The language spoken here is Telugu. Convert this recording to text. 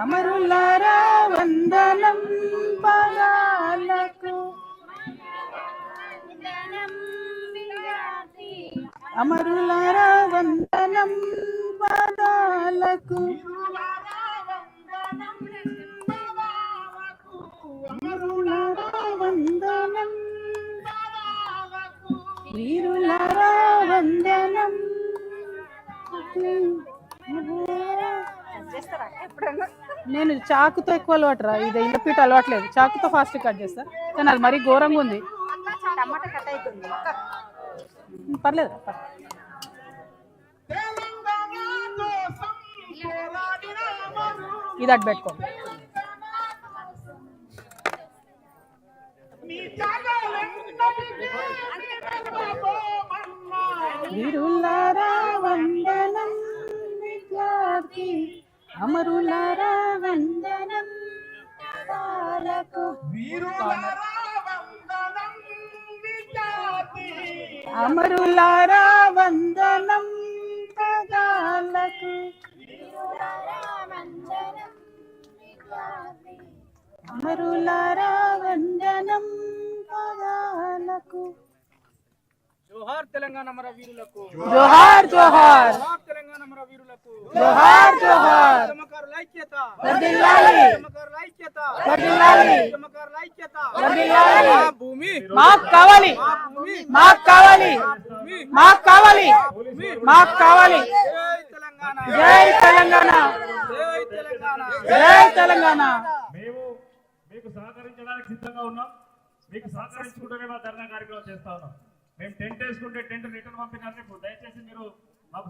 అమరులారా వందనం పదాలకు, అమరులారా వందనం పదాలకు, అమరులారా వందనం, వీరులారా వందనం. నేను చాకుతో ఎక్కువ అలవాటు రా, ఇది ఇల్లపీట అలవాట్లేదు, చాకుతో ఫాస్ట్ కట్ చేస్తా, కానీ అది మరీ ఘోరంగా ఉంది. పర్లేదు ఇది అటు పెట్టుకో. వీరులారా వందనం విద్యార్థి, అమరులారా వందనం పదాలకు, అమరులారా వందనం పదాలకు, అమరులారా వందనం పదాలకు. జోహార్ తెలంగాణ మన వీరులకు, జోహార్ జోహార్, తెలంగాణ మన వీరులకు, జోహార్ జోహార్. ఉద్యమకారుల ఐక్యత వర్ధిల్లాలి, ఉద్యమకారుల ఐక్యత వర్ధిల్లాలి, ఉద్యమకారుల ఐక్యత వర్ధిల్లాలి. మా భూమి మాకు కావాలి, మాకు కావాలి, మాకు కావాలి, మాకు కావాలి. జై తెలంగాణ, జై తెలంగాణ, జై తెలంగాణ. జై తెలంగాణ. మేము మీకు సహకరించడానికి సిద్ధంగా ఉన్నాం. మీకు సహకరించుకుంటూనే మా ధర్నా కార్యక్రమం చేస్తా ఉన్నాం. మేము టెంట్ వేసుకుంటే టెంట్ రిటర్న్ పంపినారు. దయచేసి మీరు మాకు